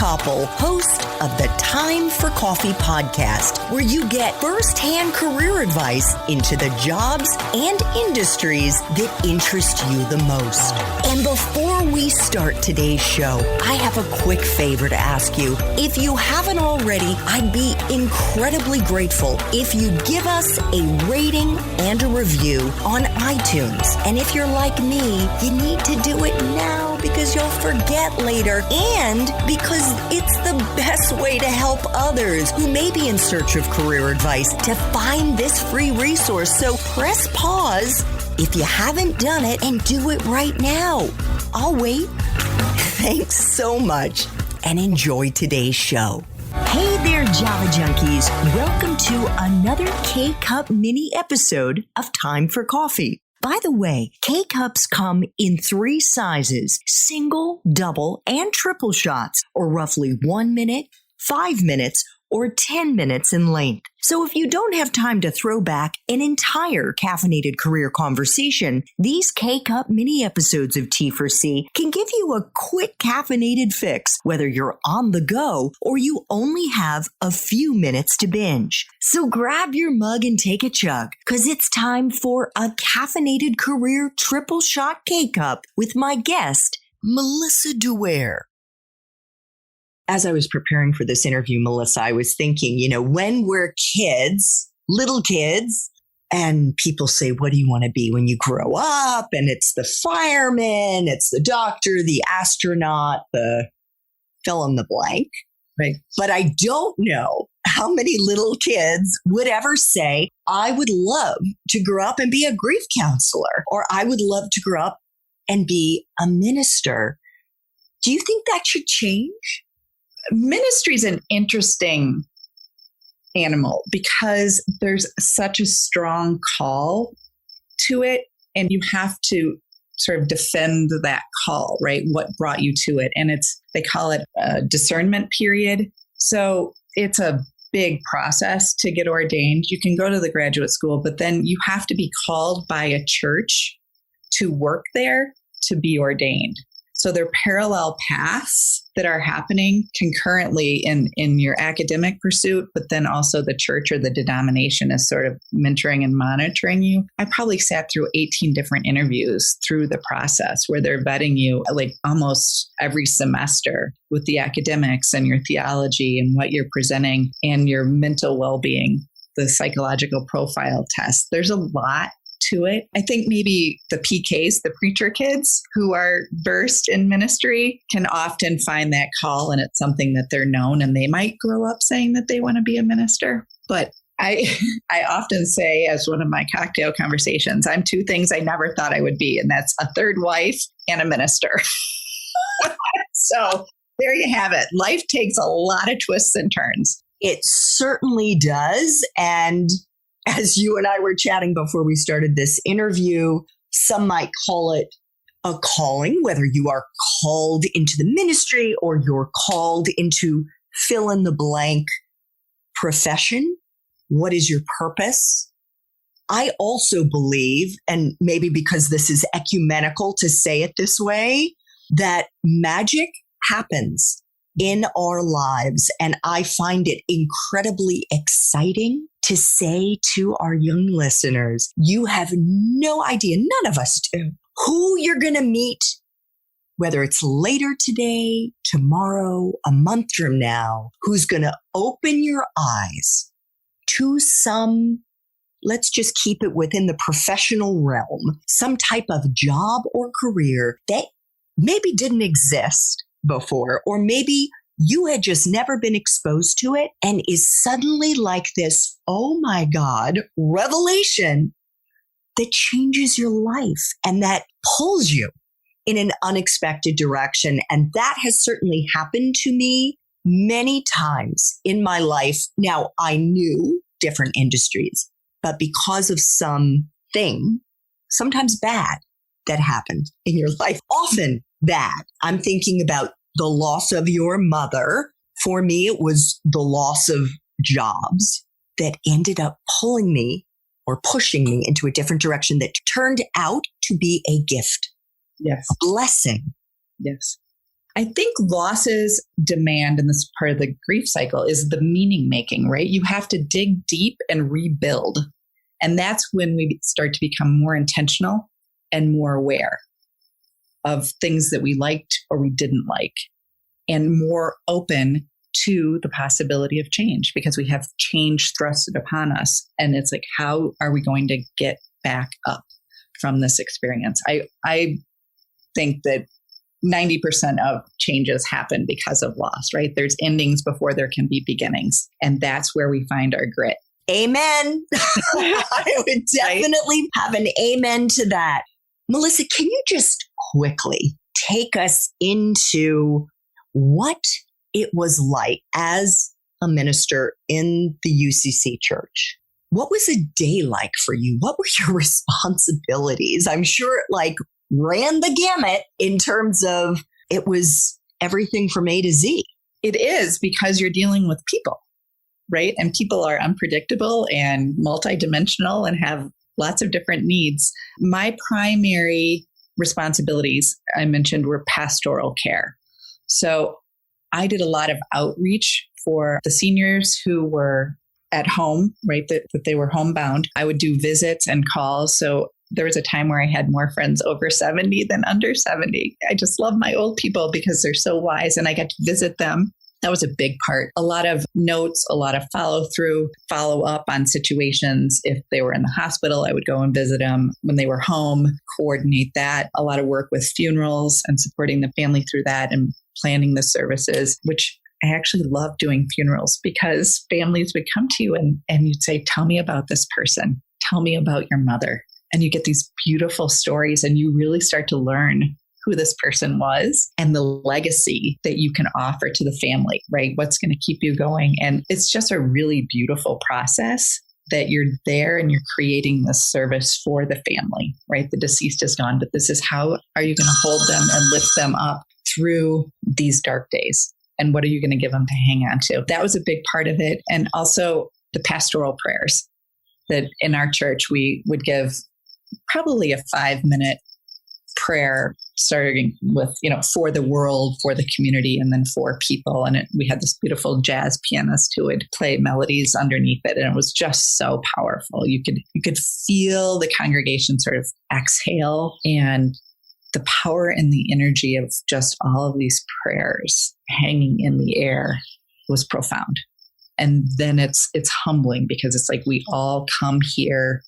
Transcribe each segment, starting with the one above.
Koppel, host of the Time for Coffee podcast, where you get firsthand career advice into the jobs and industries that interest you the most. And before we start today's show, I have a quick favor to ask you. If you haven't already, I'd be incredibly grateful if you give us a rating and a review on iTunes. And if you're like me, you need to do it now because you'll forget later and because it's the best way to help others who may be in search of career advice to find this free resource. So press pause if you haven't done it and do it right now. I'll wait. Thanks so much and enjoy today's show. Hey there, Java Junkies. Welcome to another K-Cup mini episode of Time for Coffee. By the way, K-Cups come in 3 sizes, single, double, and triple shots, or roughly 1 minute, 5 minutes, or 10 minutes in length. So if you don't have time to throw back an entire caffeinated career conversation, these K-Cup mini episodes of T4C can give you a quick caffeinated fix, whether you're on the go or you only have a few minutes to binge. So grab your mug and take a chug, because it's time for a caffeinated career triple shot K-Cup with my guest, Melissa Douaire. As I was preparing for this interview, Melissa, I was thinking, when we're kids, little kids, and people say, what do you want to be when you grow up? And it's the fireman, it's the doctor, the astronaut, the fill in the blank. Right. But I don't know how many little kids would ever say, I would love to grow up and be a grief counselor, or I would love to grow up and be a minister. Do you think that should change? Ministry is an interesting animal because there's such a strong call to it, and you have to sort of defend that call, right? What brought you to it? And they call it a discernment period. So it's a big process to get ordained. You can go to the graduate school, but then you have to be called by a church to work there to be ordained. So there are parallel paths that are happening concurrently in your academic pursuit, but then also the church or the denomination is sort of mentoring and monitoring you. I probably sat through 18 different interviews through the process where they're vetting you like almost every semester with the academics and your theology and what you're presenting and your mental well-being, the psychological profile test. There's a lot to it. I think maybe the PKs, the preacher kids who are versed in ministry, can often find that call, and it's something that they're known, and they might grow up saying that they want to be a minister. But I often say, as one of my cocktail conversations, I'm 2 things I never thought I would be, and that's a third wife and a minister. So there you have it. Life takes a lot of twists and turns. It certainly does. And as you and I were chatting before we started this interview, some might call it a calling, whether you are called into the ministry or you're called into fill in the blank profession. What is your purpose? I also believe, and maybe because this is ecumenical to say it this way, that magic happens in our lives. And I find it incredibly exciting to say to our young listeners, you have no idea, none of us do, who you're going to meet, whether it's later today, tomorrow, a month from now, who's going to open your eyes to some, let's just keep it within the professional realm, some type of job or career that maybe didn't exist before, or maybe you had just never been exposed to it and is suddenly like this, oh my God, revelation that changes your life and that pulls you in an unexpected direction. And that has certainly happened to me many times in my life. Now, I knew different industries, but because of something, sometimes bad, that happened in your life, often bad. I'm thinking about the loss of your mother. For me, it was the loss of jobs that ended up pulling me or pushing me into a different direction that turned out to be a gift. Yes. A blessing. Yes. I think losses demand, and this is part of the grief cycle, is the meaning making, right? You have to dig deep and rebuild. And that's when we start to become more intentional and more aware of things that we liked or we didn't like, and more open to the possibility of change, because we have change thrusted upon us. And it's like, how are we going to get back up from this experience? I think that 90% of changes happen because of loss, right? There's endings before there can be beginnings. And that's where we find our grit. Amen. I would definitely have an amen to that. Melissa, can you just quickly take us into what it was like as a minister in the UCC church? What was a day like for you? What were your responsibilities? I'm sure it ran the gamut in terms of it was everything from A to Z. It is, because you're dealing with people, right? And people are unpredictable and multidimensional and have lots of different needs. My primary responsibilities, I mentioned, were pastoral care. So I did a lot of outreach for the seniors who were at home, right? That they were homebound. I would do visits and calls. So there was a time where I had more friends over 70 than under 70. I just love my old people because they're so wise, and I got to visit them. That was a big part. A lot of notes, a lot of follow through, follow up on situations. If they were in the hospital, I would go and visit them. When they were home, coordinate that. A lot of work with funerals and supporting the family through that, and planning the services, which I actually love doing funerals, because families would come to you and you'd say, tell me about this person. Tell me about your mother. And you get these beautiful stories, and you really start to learn who this person was and the legacy that you can offer to the family, right? What's going to keep you going. And it's just a really beautiful process that you're there and you're creating this service for the family, right? The deceased is gone, but this is how are you going to hold them and lift them up through these dark days? And what are you going to give them to hang on to? That was a big part of it. And also the pastoral prayers that in our church, we would give probably a 5-minute prayer, starting with, for the world, for the community, and then for people. And we had this beautiful jazz pianist who would play melodies underneath it. And it was just so powerful. You could feel the congregation sort of exhale, and the power and the energy of just all of these prayers hanging in the air was profound. And then it's humbling, because it's like we all come here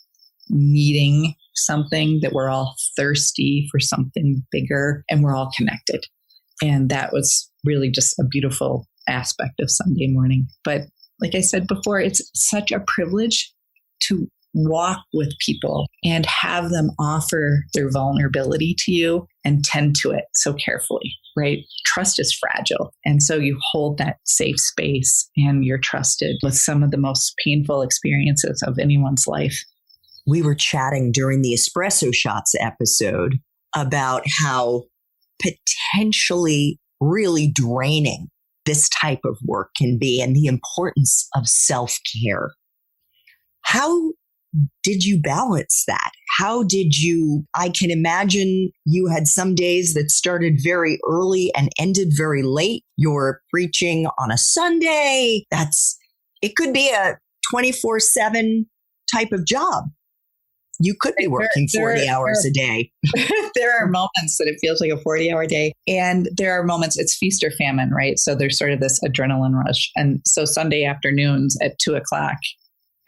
needing something, that we're all thirsty for something bigger, and we're all connected. And that was really just a beautiful aspect of Sunday morning. But like I said before, it's such a privilege to walk with people and have them offer their vulnerability to you and tend to it so carefully, right? Trust is fragile. And so you hold that safe space, and you're trusted with some of the most painful experiences of anyone's life. We were chatting during the Espresso Shots episode about how potentially really draining this type of work can be, and the importance of self-care. How did you balance that? I can imagine you had some days that started very early and ended very late. You're preaching on a Sunday. It could be a 24/7 type of job. You could be working 40 hours a day. There are moments that it feels like a 40-hour day. And there are moments it's feast or famine, right? So there's sort of this adrenaline rush. And so Sunday afternoons at 2:00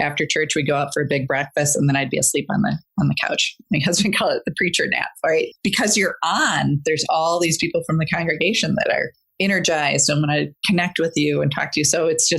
after church, we go out for a big breakfast, and then I'd be asleep on the couch. My husband called it the preacher nap, right? Because there's all these people from the congregation that are energized and want to connect with you and talk to you. So it's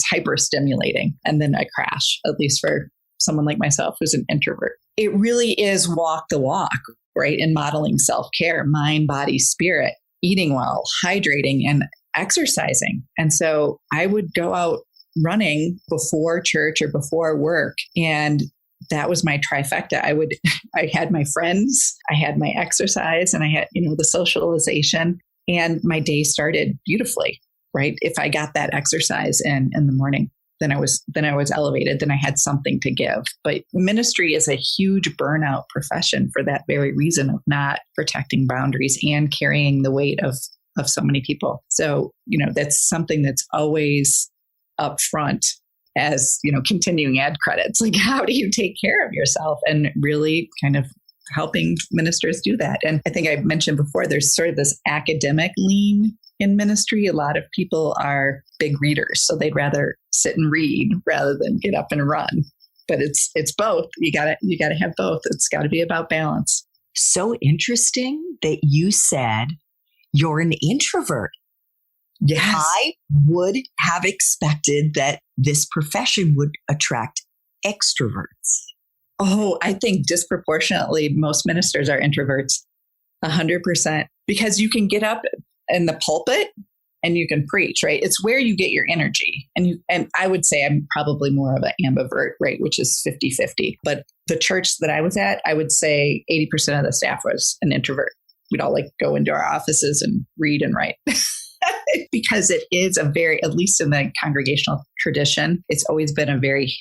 hyper stimulating. And then I crash, at least for someone like myself who's an introvert. It really is walk the walk, right? And modeling self-care, mind, body, spirit, eating well, hydrating, and exercising. And so I would go out running before church or before work. And that was my trifecta. I had my friends, I had my exercise, and I had, the socialization, and my day started beautifully, right? If I got that exercise in the morning. Then I was elevated. Then I had something to give. But ministry is a huge burnout profession for that very reason of not protecting boundaries and carrying the weight of of so many people. So, that's something that's always up front as, continuing ed credits. Like, how do you take care of yourself? And really kind of helping ministers do that. And I think I mentioned before, there's sort of this academic lean in ministry. A lot of people are big readers, so they'd rather sit and read rather than get up and run. But it's both. You gotta have both. It's got to be about balance. So interesting that you said you're an introvert. Yes. I would have expected that this profession would attract extroverts. Oh, I think disproportionately most ministers are introverts, 100%, because you can get up in the pulpit and you can preach, right? It's where you get your energy. And I would say I'm probably more of an ambivert, right? Which is 50-50. But the church that I was at, I would say 80% of the staff was an introvert. We'd all go into our offices and read and write. Because it is at least in the congregational tradition, it's always been a very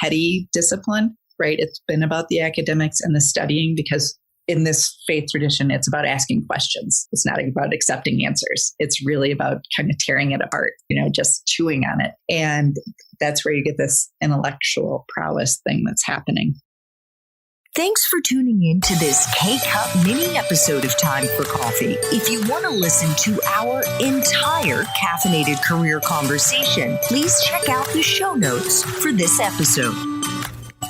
heady discipline, right? It's been about the academics and the studying, because in this faith tradition, it's about asking questions. It's not about accepting answers. It's really about kind of tearing it apart, just chewing on it. And that's where you get this intellectual prowess thing that's happening. Thanks for tuning in to this K-Cup mini episode of Time for Coffee. If you want to listen to our entire caffeinated career conversation, please check out the show notes for this episode.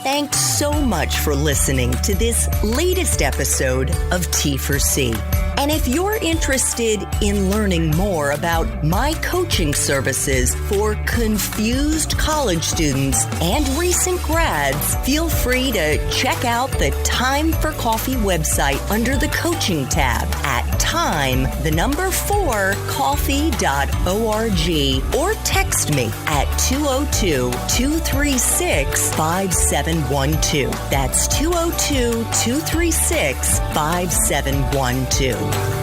Thanks so much for listening to this latest episode of T4C. And if you're interested in learning more about my coaching services for confused college students and recent grads, feel free to check out the Time for Coffee website under the coaching tab at time4coffee.org or text me at 202-236-5712. That's 202-236-5712.